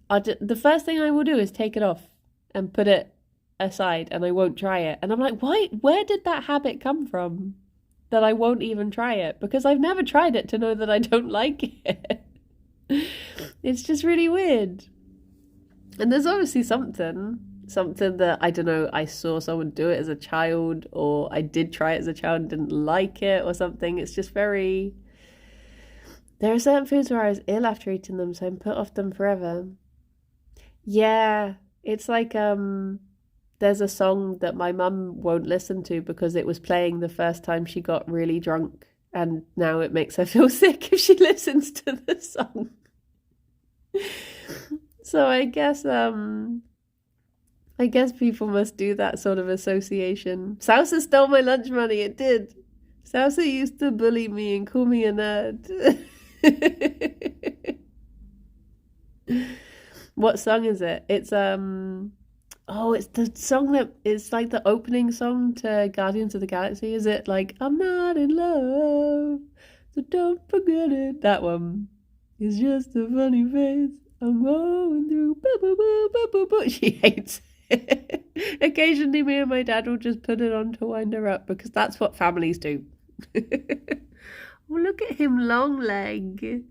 A: the first thing I will do is take it off and put it aside, and I won't try it. And I'm like, why? Where did that habit come from? That I won't even try it, because I've never tried it to know that I don't like it. It's just really weird. And there's obviously something that, I don't know, I saw someone do it as a child, or I did try it as a child and didn't like it or something. It's just very, there are certain foods where I was ill after eating them, so I'm put off them forever. Yeah, it's like, there's a song that my mum won't listen to because it was playing the first time she got really drunk, and now it makes her feel sick if she listens to the song. So I guess people must do that sort of association. Salsa stole my lunch money, it did. Salsa used to bully me and call me a nerd. What song is it? It's it's the song that is like the opening song to Guardians of the Galaxy. Is it like, I'm not in love, so don't forget it? That one. It's just a funny face I'm going through. Boo, boo, boo, boo, boo, boo. She hates it. Occasionally me and my dad will just put it on to wind her up, because that's what families do. Oh, look at him, long leg.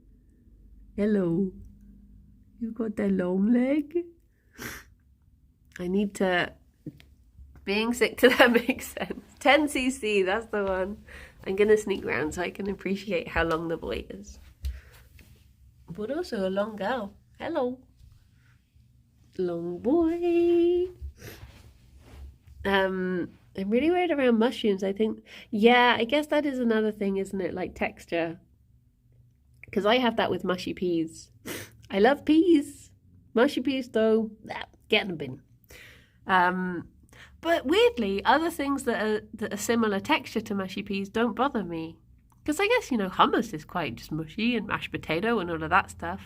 A: Hello. You got that long leg? I need to, being sick to that makes sense. 10cc, that's the one. I'm going to sneak around so I can appreciate how long the boy is. But also a long girl. Hello. Long boy. I'm really weird around mushrooms, I think. Yeah, I guess that is another thing, isn't it? Like texture. Because I have that with mushy peas. I love peas. Mushy peas, though, get in the bin. But weirdly, other things that are similar texture to mushy peas don't bother me. Because I guess, hummus is quite just mushy, and mashed potato and all of that stuff.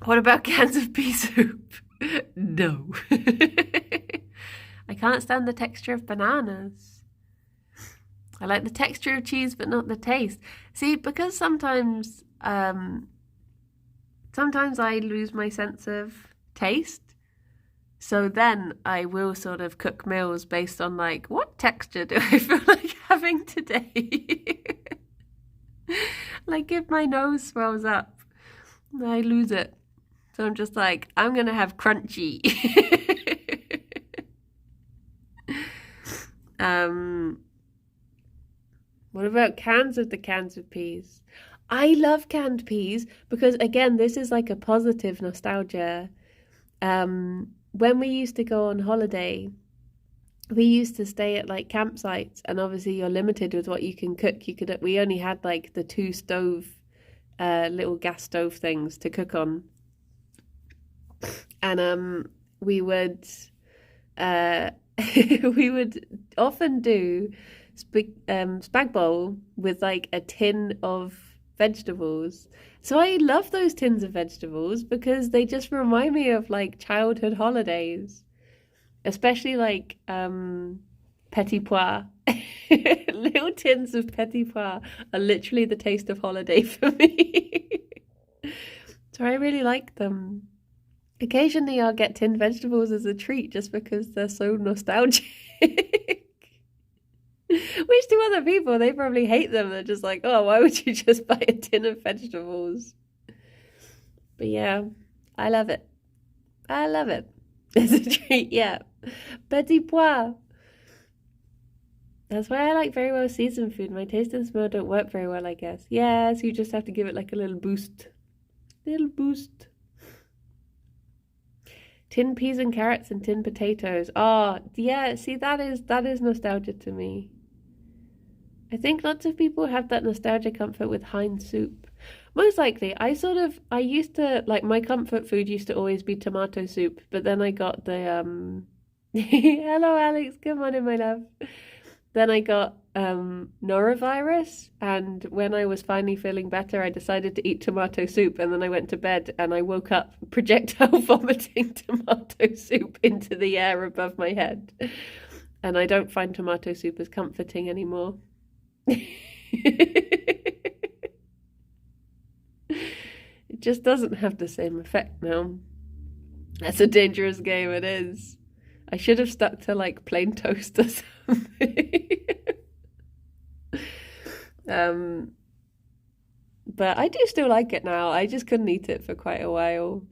A: What about cans of pea soup? No. I can't stand the texture of bananas. I like the texture of cheese, but not the taste. See, because sometimes I lose my sense of taste. So then I will sort of cook meals based on like, what texture do I feel like having today? Like if my nose swells up, I lose it. So I'm just like, I'm gonna have crunchy. What about cans of peas? I love canned peas because again, this is like a positive nostalgia. When we used to go on holiday, we used to stay at like campsites, and obviously you're limited with what you can cook. We only had like the two little gas stove things to cook on, and we would we would often do spag bowl with like a tin of vegetables. So I love those tins of vegetables because they just remind me of like childhood holidays, especially like petit pois. Little tins of petit pois are literally the taste of holiday for me. So I really like them. Occasionally I'll get tinned vegetables as a treat just because they're so nostalgic. Which to other people, they probably hate them. They're just like, oh, why would you just buy a tin of vegetables? But yeah, I love it. I love it. It's a treat, yeah. Petit pois. That's why I like very well seasoned food. My taste and smell don't work very well, I guess. Yeah, so you just have to give it like a little boost. Little boost. Tin peas and carrots and tin potatoes. Oh, yeah, see, that is nostalgia to me. I think lots of people have that nostalgia comfort with Heinz soup. Most likely, I used to, like, my comfort food used to always be tomato soup, but then I got the, hello Alex, good morning my love. Then I got norovirus, and when I was finally feeling better, I decided to eat tomato soup, and then I went to bed and I woke up projectile vomiting tomato soup into the air above my head. And I don't find tomato soup as comforting anymore. It just doesn't have the same effect now. That's a dangerous game, it is. I should have stuck to like plain toast or something. But I do still like it now. I just couldn't eat it for quite a while.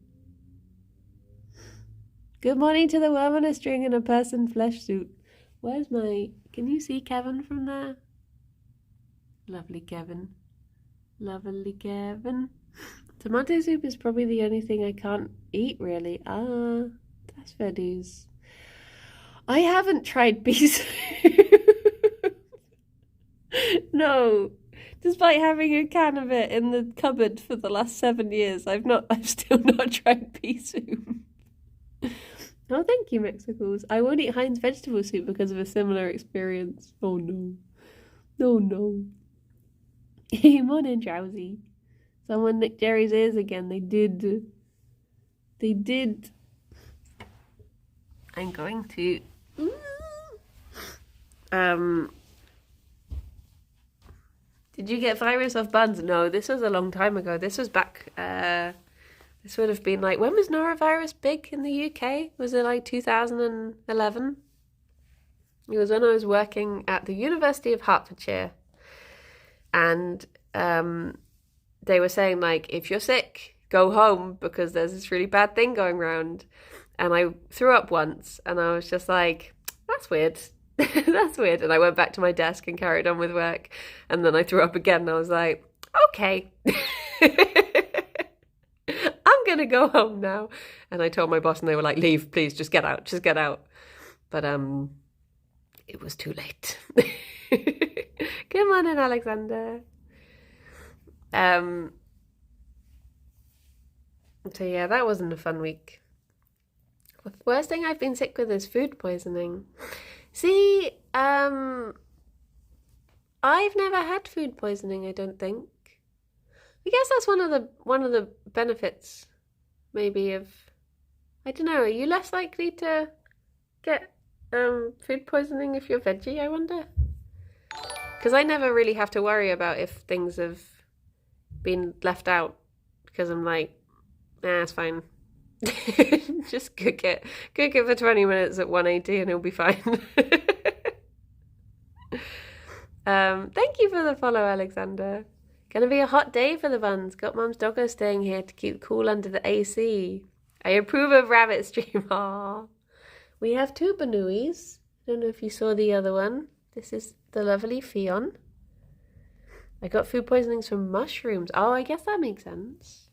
A: Good morning to the worm on a string in a person flesh suit. Can you see Kevin from there? Lovely Kevin. Lovely Kevin. Tomato soup is probably the only thing I can't eat, really. That's fair dues. I haven't tried pea soup. No. Despite having a can of it in the cupboard for the last 7 years, I've still not tried pea soup. Oh, thank you, Mexicals. I won't eat Heinz vegetable soup because of a similar experience. Oh no. No. Morning, drowsy. Someone nicked Jerry's ears again. They did. I'm going to... Did you get virus off buns? No, this was a long time ago. This was back... this would have been like... When was norovirus big in the UK? Was it like 2011? It was when I was working at the University of Hertfordshire. And they were saying, like, if you're sick, go home because there's this really bad thing going around. And I threw up once and I was just like, that's weird. That's weird. And I went back to my desk and carried on with work. And then I threw up again and I was like, okay. I'm going to go home now. And I told my boss and they were like, leave, please, just get out. But it was too late. Good morning, Alexander. So yeah, that wasn't a fun week. The worst thing I've been sick with is food poisoning. See, I've never had food poisoning, I don't think. I guess that's one of the benefits, maybe, of, I don't know, are you less likely to get food poisoning if you're veggie, I wonder? Because I never really have to worry about if things have been left out, because I'm like, nah, it's fine. Just cook it for 20 minutes at 180 and it'll be fine. Thank you for the follow, Alexander. Gonna be a hot day for the buns. Got Mum's doggo staying here to keep cool under the AC. I approve of Rabbit Stream. Aww. We have two Banuis. I don't know if you saw the other one. This is the lovely Ffion. I got food poisonings from mushrooms. Oh, I guess that makes sense.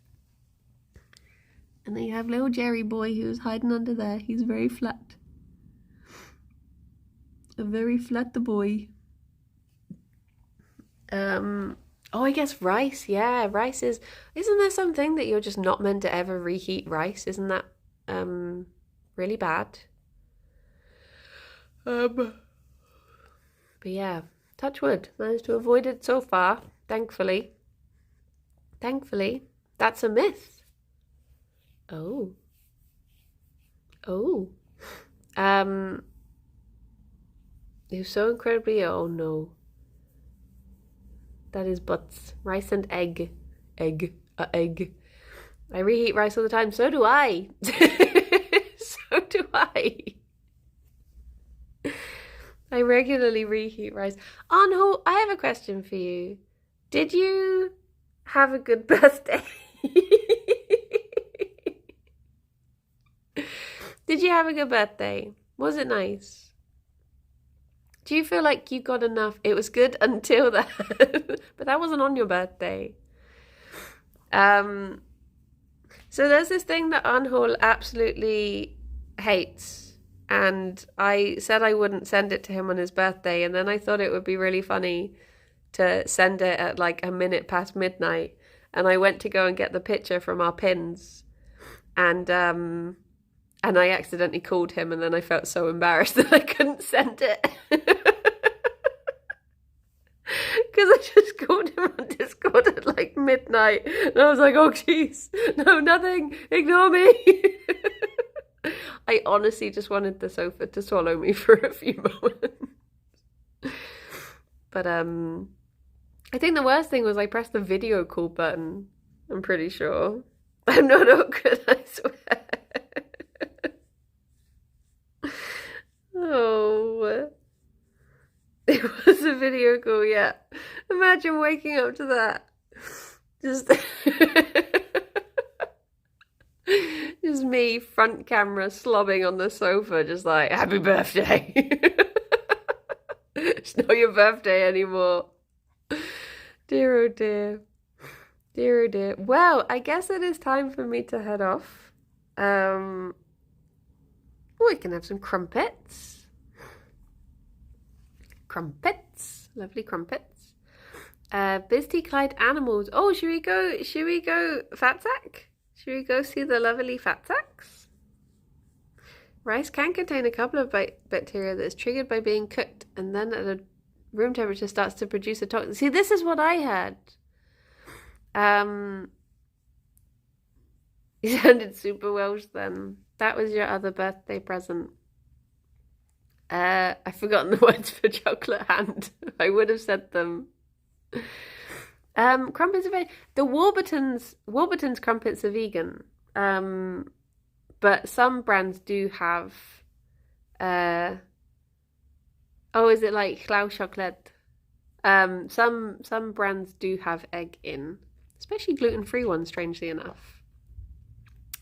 A: And then you have little Gerry boy who's hiding under there. He's very flat. A very flat boy. Oh, I guess rice. Yeah, rice is... Isn't there something that you're just not meant to ever reheat rice? Isn't that really bad? But yeah, touch wood. Managed to avoid it so far, thankfully. Thankfully. That's a myth. Oh. Oh. You're so incredibly... Oh, no. That is butts. Rice and egg. Egg. Egg. I reheat rice all the time. So do I. So do I. I regularly reheat rice. Anho, I have a question for you. Did you have a good birthday? Did you have a good birthday? Was it nice? Do you feel like you got enough? It was good until that, but that wasn't on your birthday. So there's this thing that Anhol absolutely hates, and I said I wouldn't send it to him on his birthday, and then I thought it would be really funny to send it at like a minute past midnight, and I went to go and get the picture from our pins, and I accidentally called him, and then I felt so embarrassed that I couldn't send it. Because I just called him on Discord at like midnight. And I was like, oh, jeez. No, nothing. Ignore me. I honestly just wanted the sofa to swallow me for a few moments. But I think the worst thing was I pressed the video call button. I'm pretty sure. I'm not awkward, I swear. Oh, it was a video call, yeah. Imagine waking up to that. Just me, front camera, slobbing on the sofa, just like, happy birthday. It's not your birthday anymore. Dear, oh dear. Dear, oh dear. Well, I guess it is time for me to head off. Oh, we can have some crumpets. Crumpets. Lovely crumpets. Bisty-clad animals. Oh, should we go fat sack? Should we go see the lovely fat sacks? Rice can contain a couple of bacteria that is triggered by being cooked, and then at a room temperature starts to produce a toxin. See, this is what I had. You sounded super Welsh then. That was your other birthday present. I've forgotten the words for chocolate hand. I would have said them. Crumpets are vegan. The Warburton's crumpets are vegan. But some brands do have is it like Clau Chocolate? Some brands do have egg in, especially gluten-free ones, strangely enough.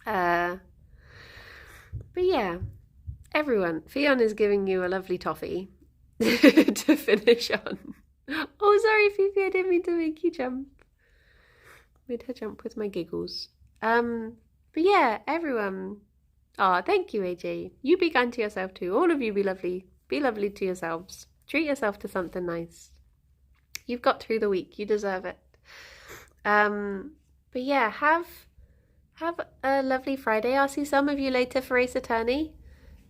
A: But yeah, everyone, Ffion is giving you a lovely toffee to finish on. Oh, sorry, Fifi, I didn't mean to make you jump. Made her jump with my giggles. But yeah, everyone. Thank you, AJ. You be kind to yourself too. All of you be lovely. Be lovely to yourselves. Treat yourself to something nice. You've got through the week. You deserve it. But yeah, have a lovely Friday. I'll see some of you later for Ace Attorney.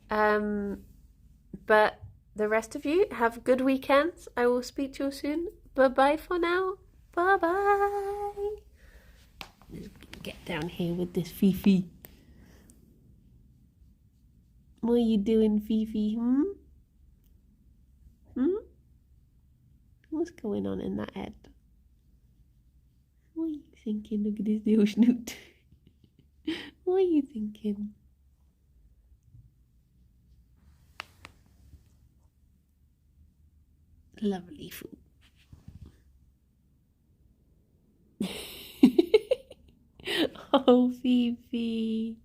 A: But the rest of you, have good weekends. I will speak to you soon. Bye-bye for now. Bye-bye. Let's get down here with this Fifi. What are you doing, Fifi? What's going on in that head? What are you thinking? Look at this little snoot. What are you thinking? Lovely food. Oh, Fifi.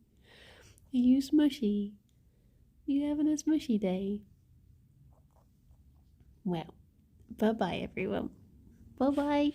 A: Are you smushy? Are you having a smushy day? Well, bye-bye, everyone. Bye-bye.